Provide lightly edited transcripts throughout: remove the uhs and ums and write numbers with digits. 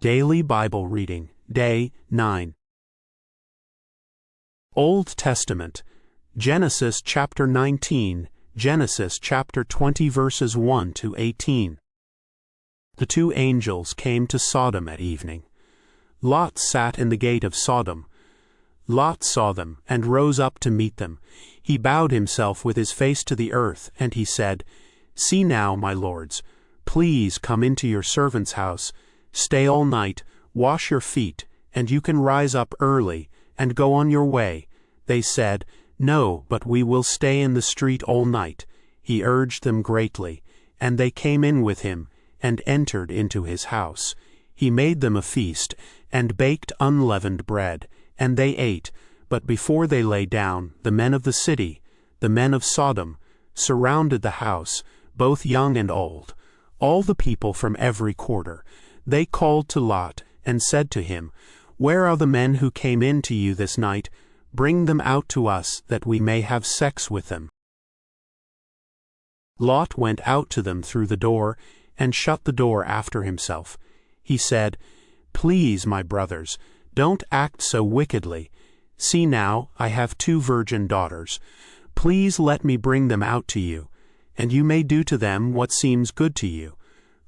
Daily Bible Reading, Day 9. Old Testament, Genesis chapter 19, Genesis chapter 20 verses 1 to 18. The two angels came to Sodom at evening. Lot sat in the gate of Sodom. Lot saw them and rose up to meet them. He bowed himself with his face to the earth, and he said, "See now, my lords, please come into your servant's house. Stay all night, wash your feet, and you can rise up early, and go on your way." They said, "No, but we will stay in the street all night." He urged them greatly, and they came in with him, and entered into his house. He made them a feast, and baked unleavened bread, and they ate. But before they lay down, the men of the city, the men of Sodom, surrounded the house, both young and old, all the people from every quarter. They called to Lot, and said to him, "Where are the men who came in to you this night? Bring them out to us, that we may have sex with them." Lot went out to them through the door, and shut the door after himself. He said, "Please, my brothers, don't act so wickedly. See now, I have 2 virgin daughters. Please let me bring them out to you, and you may do to them what seems good to you.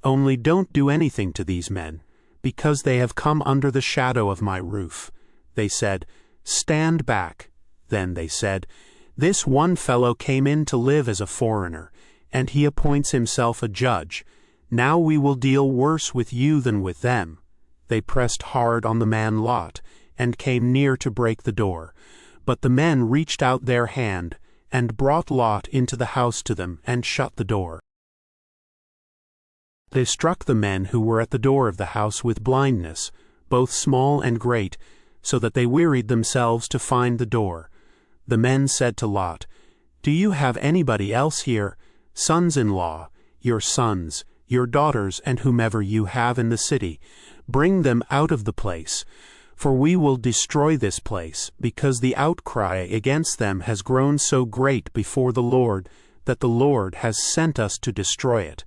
Only don't do anything to these men, because they have come under the shadow of my roof." They said, "Stand back." Then they said, "This one fellow came in to live as a foreigner, and he appoints himself a judge. Now we will deal worse with you than with them." They pressed hard on the man Lot, and came near to break the door. But the men reached out their hand, and brought Lot into the house to them, and shut the door. They struck the men who were at the door of the house with blindness, both small and great, so that they wearied themselves to find the door. The men said to Lot, "Do you have anybody else here, sons-in-law, your sons, your daughters, and whomever you have in the city? Bring them out of the place, for we will destroy this place, because the outcry against them has grown so great before the Lord, that the Lord has sent us to destroy it."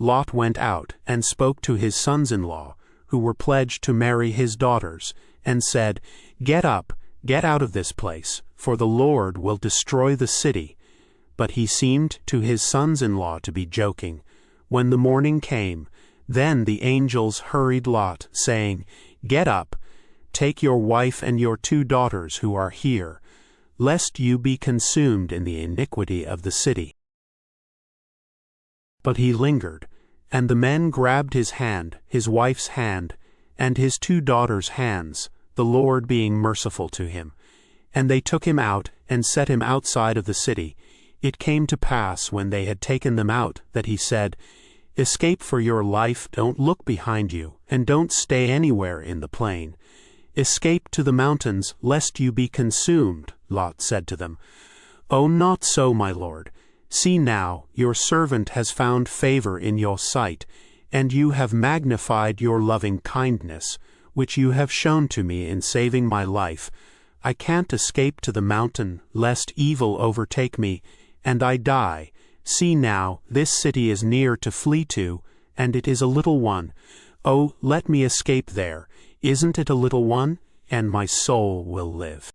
Lot went out and spoke to his sons-in-law, who were pledged to marry his daughters, and said, "Get up, get out of this place, for the Lord will destroy the city." But he seemed to his sons-in-law to be joking. When the morning came, then the angels hurried Lot, saying, "Get up, take your wife and your 2 daughters who are here, lest you be consumed in the iniquity of the city." But he lingered, and the men grabbed his hand, his wife's hand, and his 2 daughters' hands, the Lord being merciful to him. And they took him out, and set him outside of the city. It came to pass, when they had taken them out, that he said, "Escape for your life, don't look behind you, and don't stay anywhere in the plain. Escape to the mountains, lest you be consumed." Lot said to them, "Oh, not so, my lord. See now, your servant has found favor in your sight, and you have magnified your loving kindness, which you have shown to me in saving my life. I can't escape to the mountain, lest evil overtake me, and I die. See now, this city is near to flee to, and it is a little one. Oh, let me escape there. Isn't it a little one? And my soul will live."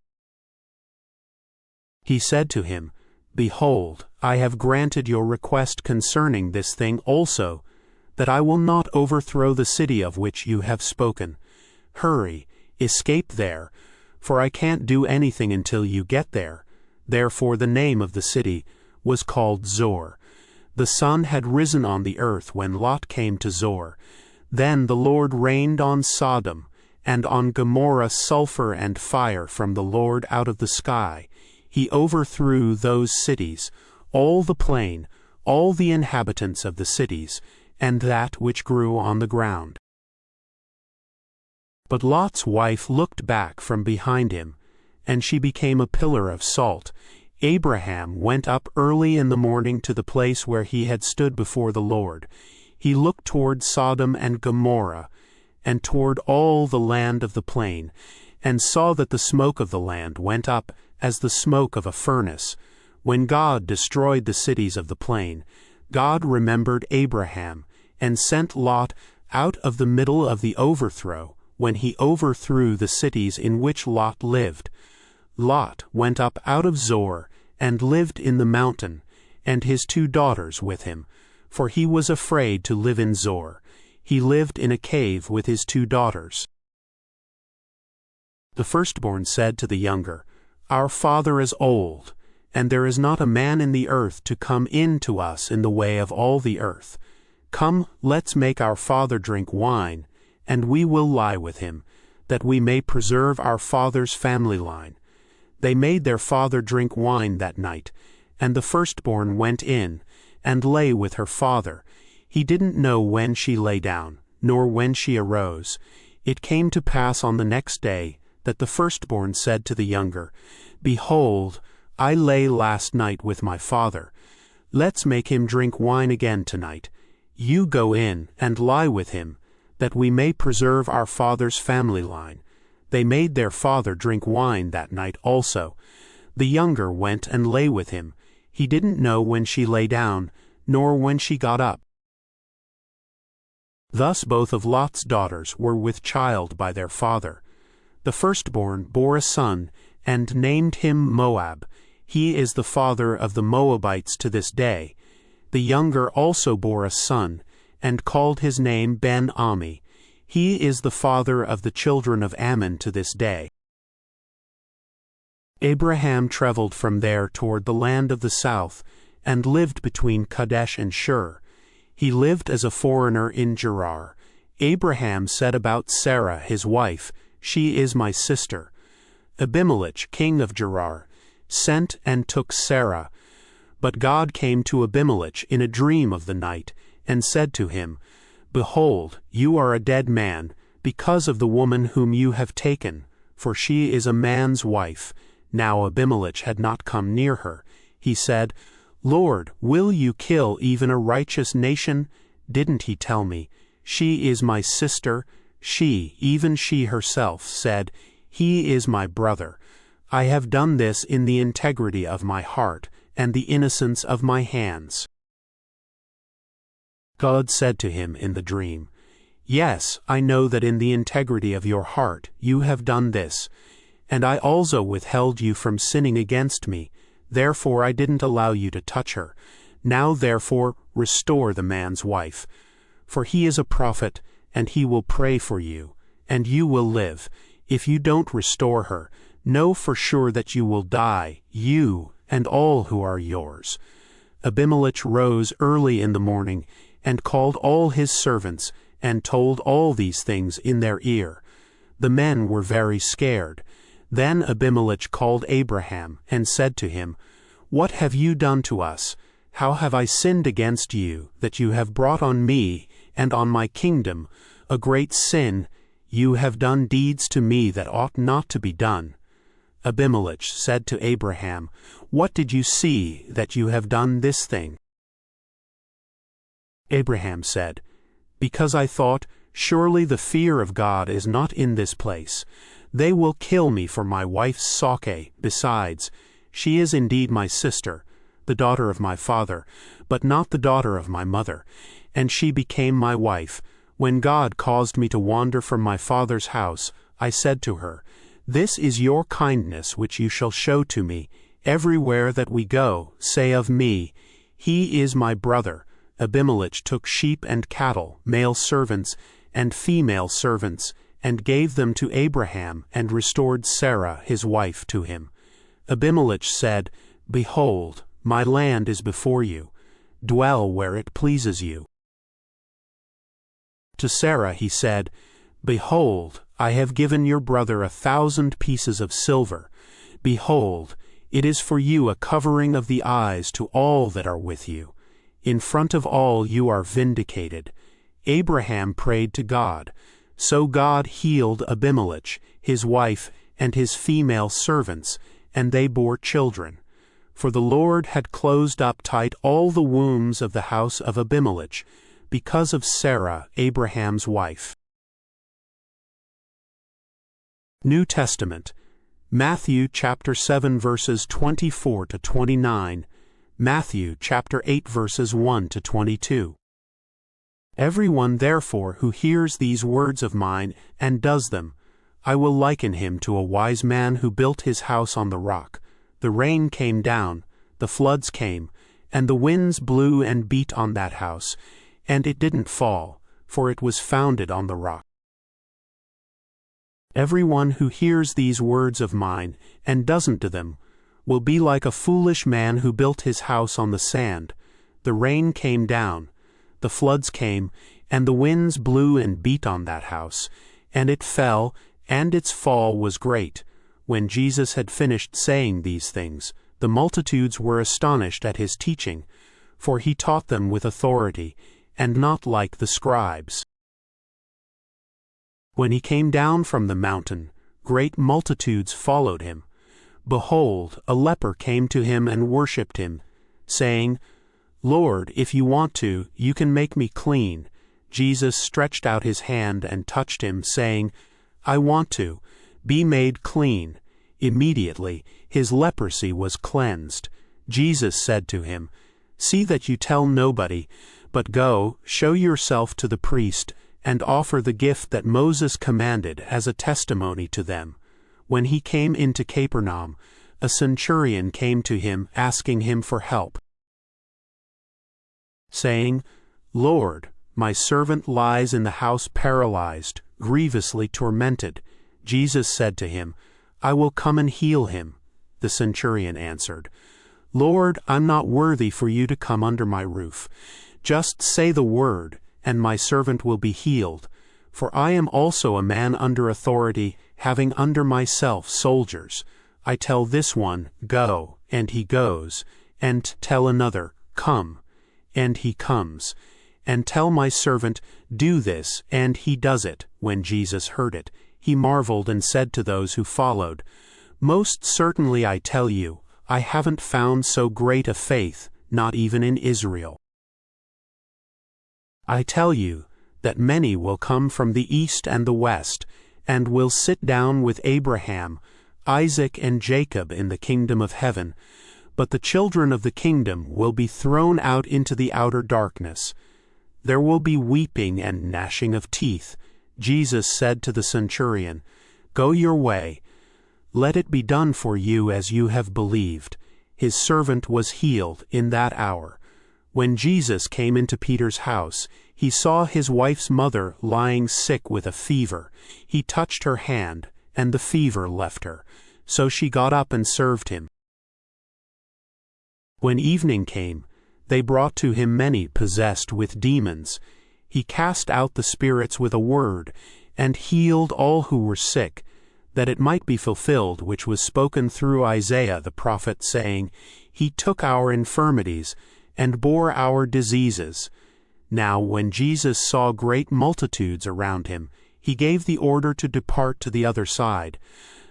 He said to him, "Behold, I have granted your request concerning this thing also, that I will not overthrow the city of which you have spoken. Hurry, escape there, for I can't do anything until you get there." Therefore the name of the city was called Zor. The sun had risen on the earth when Lot came to Zor. Then the Lord rained on Sodom, and on Gomorrah sulfur and fire from the Lord out of the sky. He overthrew those cities, all the plain, all the inhabitants of the cities, and that which grew on the ground. But Lot's wife looked back from behind him, and she became a pillar of salt. Abraham went up early in the morning to the place where he had stood before the Lord. He looked toward Sodom and Gomorrah, and toward all the land of the plain, and saw that the smoke of the land went up as the smoke of a furnace. When God destroyed the cities of the plain, God remembered Abraham, and sent Lot out of the middle of the overthrow, when he overthrew the cities in which Lot lived. Lot went up out of Zoar, and lived in the mountain, and his 2 daughters with him, for he was afraid to live in Zoar. He lived in a cave with his 2 daughters. The firstborn said to the younger, Our father is old, and there is not a man in the earth to come in to us in the way of all the earth. Come, let's make our father drink wine, and we will lie with him, that we may preserve our father's family line. They made their father drink wine that night, and the firstborn went in, and lay with her father. He didn't know when she lay down, nor when she arose. It came to pass on the next day, that the firstborn said to the younger, Behold, I lay last night with my father. Let's make him drink wine again tonight. You go in and lie with him, that we may preserve our father's family line. They made their father drink wine that night also. The younger went and lay with him. He didn't know when she lay down, nor when she got up. Thus both of Lot's daughters were with child by their father. The firstborn bore a son, and named him Moab. He is the father of the Moabites to this day. The younger also bore a son, and called his name Ben-Ami. He is the father of the children of Ammon to this day. Abraham traveled from there toward the land of the south, and lived between Kadesh and Shur. He lived as a foreigner in Gerar. Abraham said about Sarah his wife, She is my sister. Abimelech, king of Gerar, sent and took Sarah. But God came to Abimelech in a dream of the night, and said to him, Behold, you are a dead man, because of the woman whom you have taken, for she is a man's wife. Now Abimelech had not come near her. He said, Lord, will you kill even a righteous nation? Didn't he tell me, She is my sister? She, even she herself, said, He is my brother. I have done this in the integrity of my heart, and the innocence of my hands. God said to him in the dream, Yes, I know that in the integrity of your heart you have done this, and I also withheld you from sinning against me, therefore I didn't allow you to touch her. Now therefore restore the man's wife, for he is a prophet, and he will pray for you, and you will live. If you don't restore her, know for sure that you will die, you and all who are yours. Abimelech rose early in the morning, and called all his servants, and told all these things in their ear. The men were very scared. Then Abimelech called Abraham, and said to him, What have you done to us? How have I sinned against you, that you have brought on me, and on my kingdom, a great sin? You have done deeds to me that ought not to be done. Abimelech said to Abraham, What did you see, that you have done this thing? Abraham said, Because I thought, Surely the fear of God is not in this place. They will kill me for my wife's sake. Besides, she is indeed my sister, the daughter of my father, but not the daughter of my mother, and she became my wife. When God caused me to wander from my father's house, I said to her, This is your kindness which you shall show to me. Everywhere that we go, say of me, He is my brother. Abimelech took sheep and cattle, male servants and female servants, and gave them to Abraham, and restored Sarah his wife to him. Abimelech said, Behold, my land is before you. Dwell where it pleases you. To Sarah he said, Behold, I have given your brother 1,000 pieces of silver. Behold, it is for you a covering of the eyes to all that are with you. In front of all you are vindicated. Abraham prayed to God. So God healed Abimelech, his wife, and his female servants, and they bore children. For the Lord had closed up tight all the wombs of the house of Abimelech, because of Sarah, Abraham's wife. New Testament, Matthew chapter 7 verses 24 to 29, Matthew chapter 8 verses 1 to 22. Everyone therefore who hears these words of mine and does them, I will liken him to a wise man who built his house on the rock. The rain came down, the floods came, and the winds blew and beat on that house, and it didn't fall, for it was founded on the rock. Everyone who hears these words of mine and doesn't do them will be like a foolish man who built his house on the sand. The rain came down, the floods came, and the winds blew and beat on that house, and it fell, and its fall was great. When Jesus had finished saying these things, the multitudes were astonished at his teaching, for he taught them with authority, and not like the scribes. When he came down from the mountain, great multitudes followed him. Behold, a leper came to him and worshipped him, saying, Lord, if you want to, you can make me clean. Jesus stretched out his hand and touched him, saying, I want to. Be made clean. Immediately his leprosy was cleansed. Jesus said to him, See that you tell nobody, but go, show yourself to the priest, and offer the gift that Moses commanded as a testimony to them. When he came into Capernaum, a centurion came to him asking him for help, saying, Lord, my servant lies in the house paralyzed, grievously tormented. Jesus said to him, I will come and heal him. The centurion answered, Lord, I'm not worthy for you to come under my roof. Just say the word, and my servant will be healed. For I am also a man under authority, having under myself soldiers. I tell this one, Go, and he goes, and tell another, Come, and he comes, and tell my servant, Do this, and he does it. When Jesus heard it, he marveled and said to those who followed, Most certainly I tell you, I haven't found so great a faith, not even in Israel. I tell you that many will come from the east and the west, and will sit down with Abraham, Isaac, and Jacob in the kingdom of heaven. But the children of the kingdom will be thrown out into the outer darkness. There will be weeping and gnashing of teeth. Jesus said to the centurion, Go your way. Let it be done for you as you have believed. His servant was healed in that hour. When Jesus came into Peter's house, he saw his wife's mother lying sick with a fever. He touched her hand, and the fever left her. So she got up and served him. When evening came, they brought to him many possessed with demons. He cast out the spirits with a word, and healed all who were sick, that it might be fulfilled which was spoken through Isaiah the prophet, saying, He took our infirmities, and bore our diseases. Now when Jesus saw great multitudes around him, he gave the order to depart to the other side.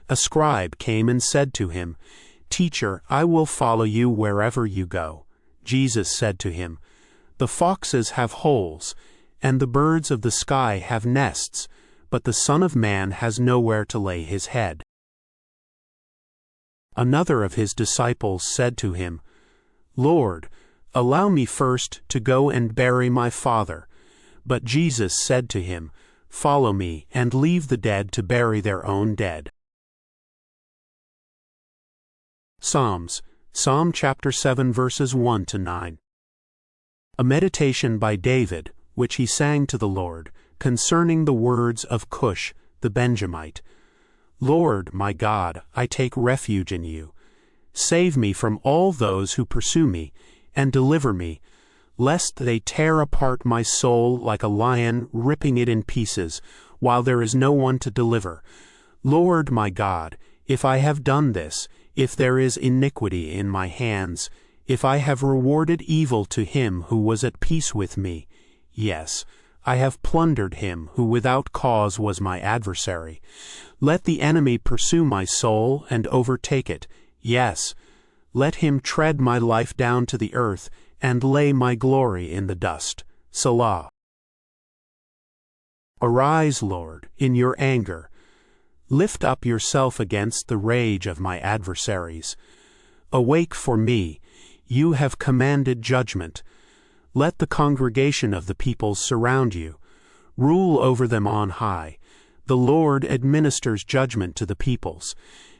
A scribe came and said to him, Teacher, I will follow you wherever you go. Jesus said to him, The foxes have holes, and the birds of the sky have nests, but the Son of Man has nowhere to lay his head. Another of his disciples said to him, Lord, allow me first to go and bury my father. But Jesus said to him, Follow me, and leave the dead to bury their own dead. Psalms, Psalm chapter 7 verses 1 to 9. A meditation by David, which he sang to the Lord, concerning the words of Cush the Benjamite. Lord, my God, I take refuge in you. Save me from all those who pursue me, and deliver me, lest they tear apart my soul like a lion, ripping it in pieces, while there is no one to deliver. Lord, my God, if I have done this, if there is iniquity in my hands, if I have rewarded evil to him who was at peace with me, yes, I have plundered him who without cause was my adversary. Let the enemy pursue my soul and overtake it. Yes, let him tread my life down to the earth and lay my glory in the dust. Selah. Arise, Lord, in your anger. Lift up yourself against the rage of my adversaries. Awake for me, you have commanded judgment. Let the congregation of the peoples surround you. Rule over them on high. The Lord administers judgment to the peoples.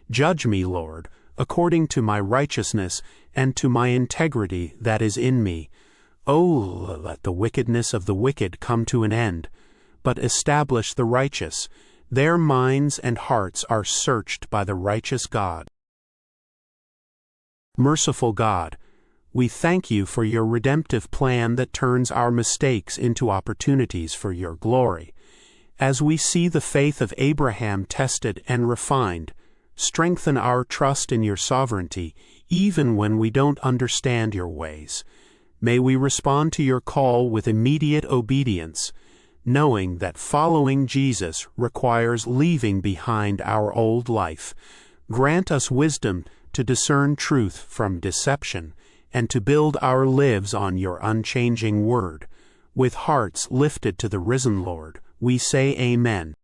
Judge me, Lord, according to my righteousness and to my integrity that is in me. Oh, let the wickedness of the wicked come to an end, but establish the righteous. Their minds and hearts are searched by the righteous God. Merciful God, we thank you for your redemptive plan that turns our mistakes into opportunities for your glory. As we see the faith of Abraham tested and refined, strengthen our trust in your sovereignty, even when we don't understand your ways. May we respond to your call with immediate obedience, knowing that following Jesus requires leaving behind our old life. Grant us wisdom to discern truth from deception, and to build our lives on your unchanging word. With hearts lifted to the risen Lord, we say Amen.